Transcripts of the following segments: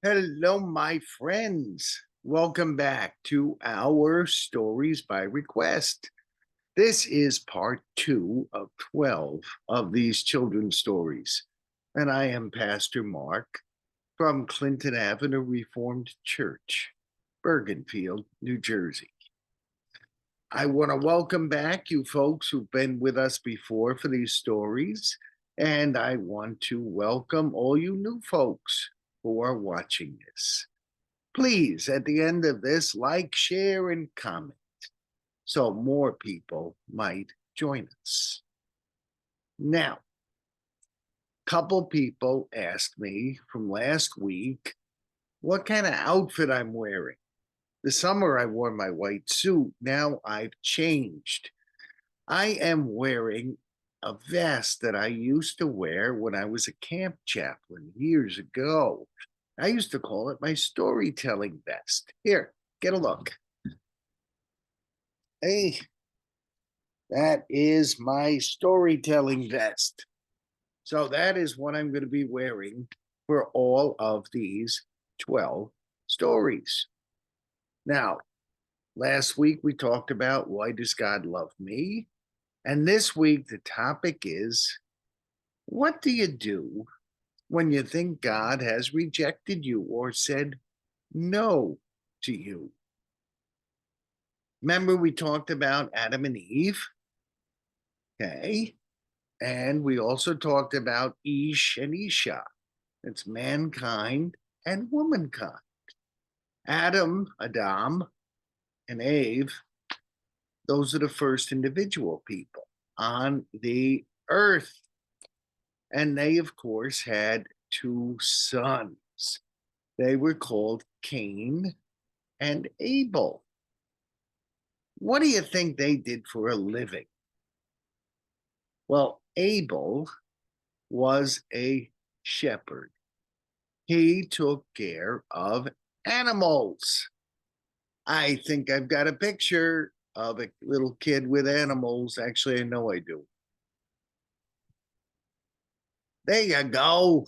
Hello, my friends. Welcome back to our Stories by Request. This is part 2 of 12 of these children's stories. And I am Pastor Mark from Clinton Avenue Reformed Church, Bergenfield, New Jersey. I want to welcome back you folks who've been with us before for these stories. And I want to welcome all you new folks who are watching this. Please, at the end of this, like, share, and comment so more people might join us. Now, a couple people asked me from last week what kind of outfit I'm wearing. This summer, I wore my white suit. Now I've changed. I am wearing a vest that I used to wear when I was a camp chaplain years ago. I used to call it my storytelling vest. Here, get a look. Hey, that is my storytelling vest. So that is what I'm going to be wearing for all of these 12 stories. Now, last week we talked about why does God love me? And this week the topic is what do you do when you think God has rejected you or said no to you? Remember, we talked about Adam and Eve. Okay. And we also talked about Ish and Isha. It's mankind and womankind. Adam, and Eve, those are the first individual people on the earth. And they, of course, had two sons. They were called Cain and Abel. What do you think they did for a living? Well, Abel was a shepherd. He took care of animals. I think I've got a picture of a little kid with animals. Actually, I know I do. There you go.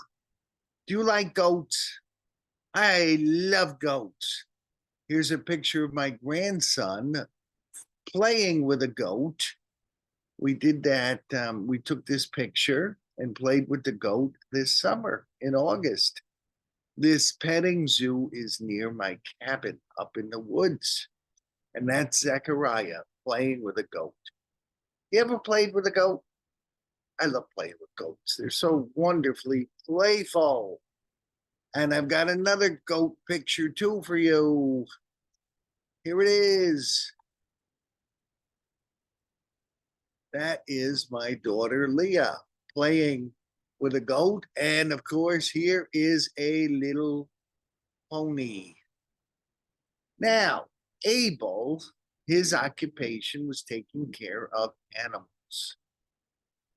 Do you like goats? I love goats. Here's a picture of my grandson playing with a goat. We did that. We took this picture and played with the goat this summer in August. This petting zoo is near my cabin up in the woods. And that's Zechariah playing with a goat. You ever played with a goat? I love playing with goats. They're so wonderfully playful. And I've got another goat picture too for you. Here it is. That is my daughter Leah playing with a goat. And of course, here is a little pony. Now, Abel, his occupation was taking care of animals.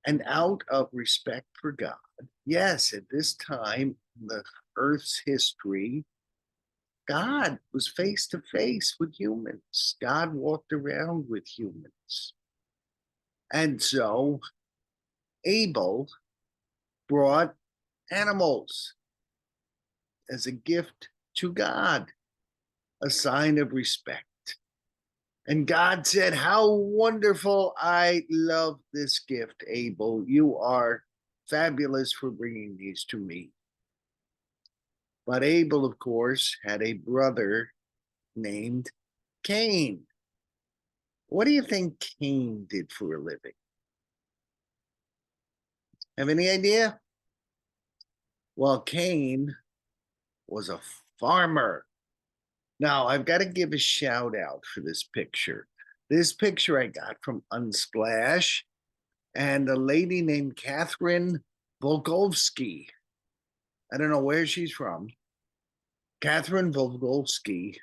And out of respect for God, yes, at this time in the earth's history, God was face to face with humans. God walked around with humans. And so Abel brought animals as a gift to God, a sign of respect. And God said, how wonderful. I love this gift, Abel. You are fabulous for bringing these to me. But Abel, of course, had a brother named Cain. What do you think Cain did for a living? Have any idea? Well, Cain was a farmer. Now, I've got to give a shout out for this picture. This picture I got from Unsplash and a lady named Catherine Volkovsky. I don't know where she's from. Catherine Volkovsky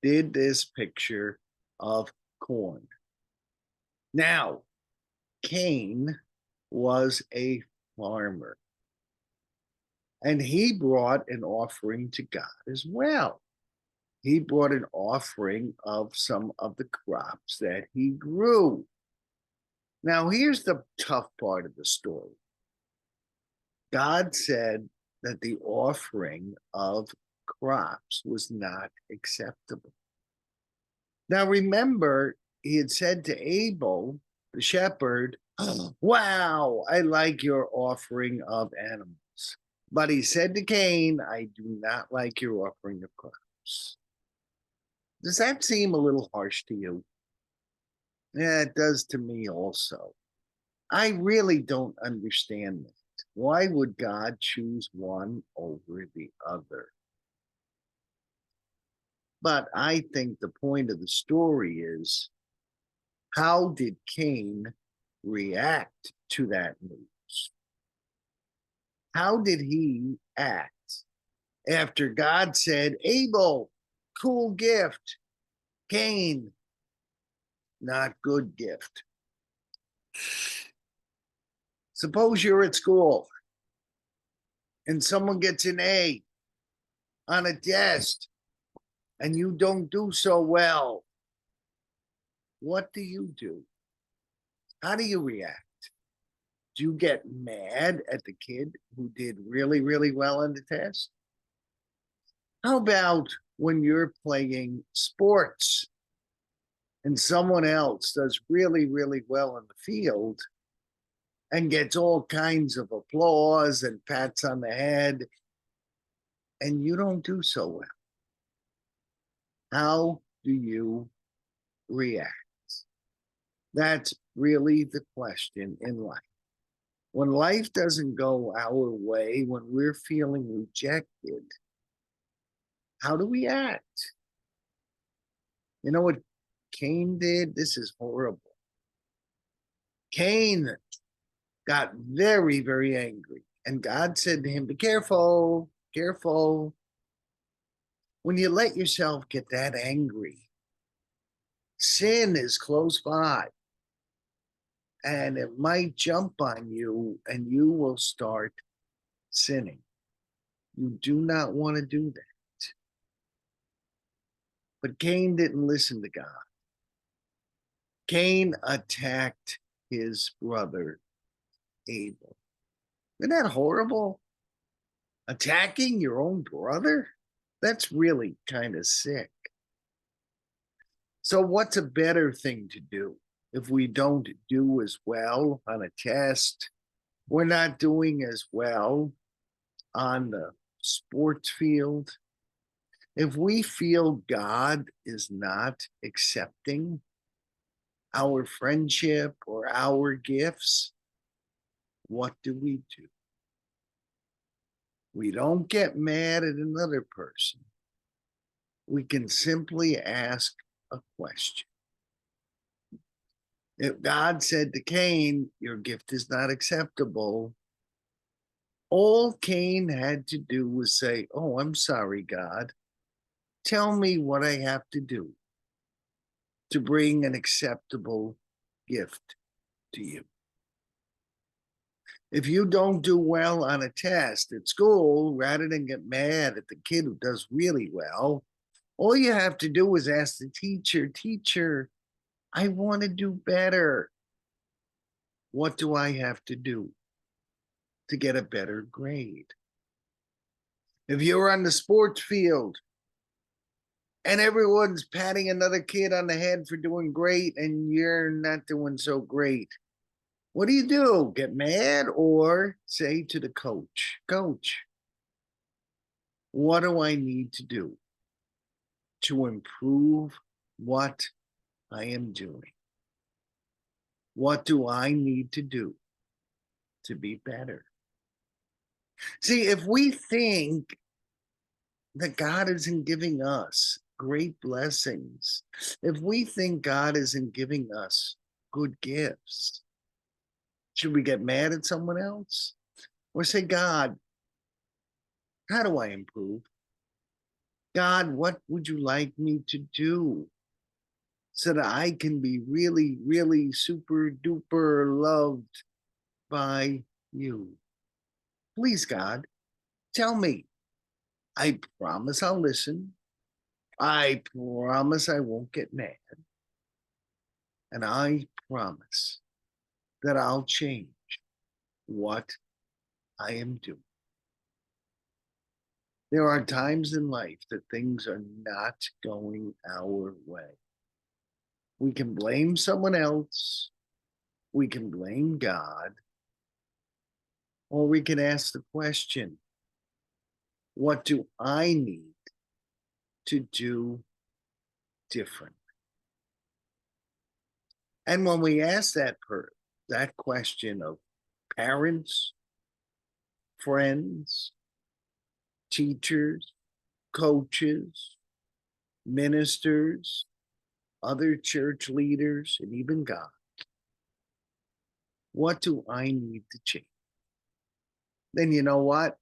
did this picture of corn. Now, Cain was a farmer, and he brought an offering to God as well. He brought an offering of some of the crops that he grew. Now, here's the tough part of the story. God said that the offering of crops was not acceptable. Now remember, he had said to Abel, the shepherd, wow, I like your offering of animals. But he said to Cain, I do not like your offering of crops. Does that seem a little harsh to you? Yeah, it does to me also. I really don't understand that. Why would God choose one over the other? But I think the point of the story is, how did Cain react to that news? How did he act after God said, Abel, cool gift, Cain, not good gift? Suppose you're at school and someone gets an A on a test and you don't do so well. What do you do? How do you react? Do you get mad at the kid who did really, really well on the test? How about when you're playing sports and someone else does really, really well in the field and gets all kinds of applause and pats on the head, and you don't do so well? How do you react? That's really the question in life. When life doesn't go our way, when we're feeling rejected, how do we act? You know what Cain did? This is horrible. Cain got very, very angry. And God said to him, be careful, careful. When you let yourself get that angry, sin is close by. And it might jump on you and you will start sinning. You do not want to do that. But Cain didn't listen to God. Cain attacked his brother Abel. Isn't that horrible? Attacking your own brother? That's really kind of sick. So what's a better thing to do? If we don't do as well on a test, we're not doing as well on the sports field. If we feel God is not accepting our friendship or our gifts, what do? We don't get mad at another person. We can simply ask a question. If God said to Cain, your gift is not acceptable, all Cain had to do was say, oh, I'm sorry, God. Tell me what I have to do to bring an acceptable gift to you. If you don't do well on a test at school, rather than get mad at the kid who does really well, all you have to do is ask the teacher, teacher, I want to do better. What do I have to do to get a better grade? If you're on the sports field and everyone's patting another kid on the head for doing great and you're not doing so great, what do? Get mad or say to the coach, Coach, what do I need to do to improve what I am doing? What do I need to do to be better? See, if we think that God isn't giving us great blessings, if we think God isn't giving us good gifts, should we get mad at someone else? Or say, God, how do I improve? God, what would you like me to do so that I can be really, really super duper loved by you? Please, God, tell me. I promise I'll listen. I promise I won't get mad. And I promise that I'll change what I am doing. There are times in life that things are not going our way. We can blame someone else, we can blame God, or we can ask the question, what do I need to do different? And when we ask that question of parents, friends, teachers, coaches, ministers, other church leaders, and even God, what do I need to change? Then you know what?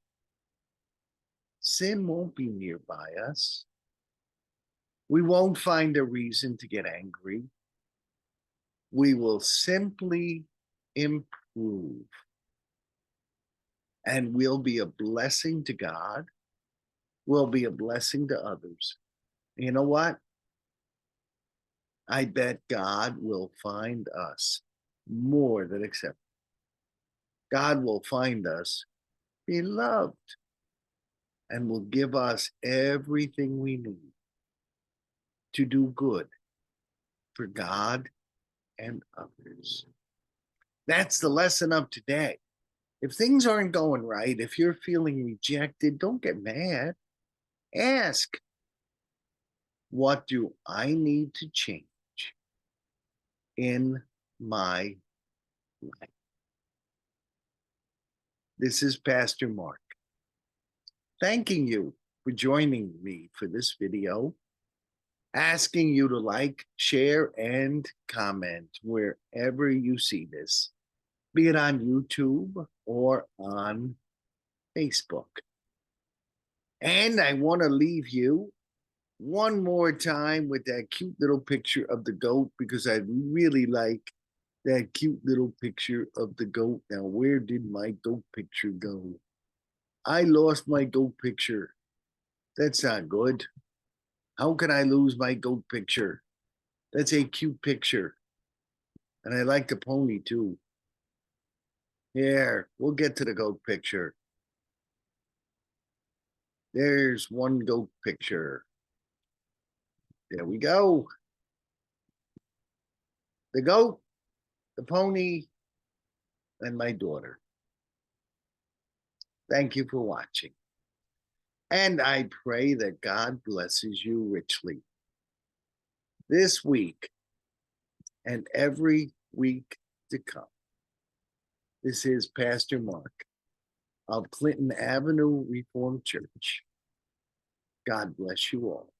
Sin won't be nearby us. We won't find a reason to get angry. We will simply improve, and we'll be a blessing to God. We'll be a blessing to others. You know what? I bet God will find us more than acceptable. God will find us beloved and will give us everything we need to do good for God and others. That's the lesson of today. If things aren't going right, if you're feeling rejected, don't get mad. Ask, what do I need to change in my life? This is Pastor Mark, thanking you for joining me for this video, asking you to like, share, and comment wherever you see this, be it on YouTube or on Facebook. And I want to leave you one more time with that cute little picture of the goat, because I really like that cute little picture of the goat. Now, where did my goat picture go? I lost my goat picture. That's not good. How can I lose my goat picture? That's a cute picture. And I like the pony too. Here, we'll get to the goat picture. There's one goat picture. There we go. The goat, the pony, and my daughter. Thank you for watching. And I pray that God blesses you richly this week and every week to come. This is Pastor Mark of Clinton Avenue Reformed Church. God bless you all.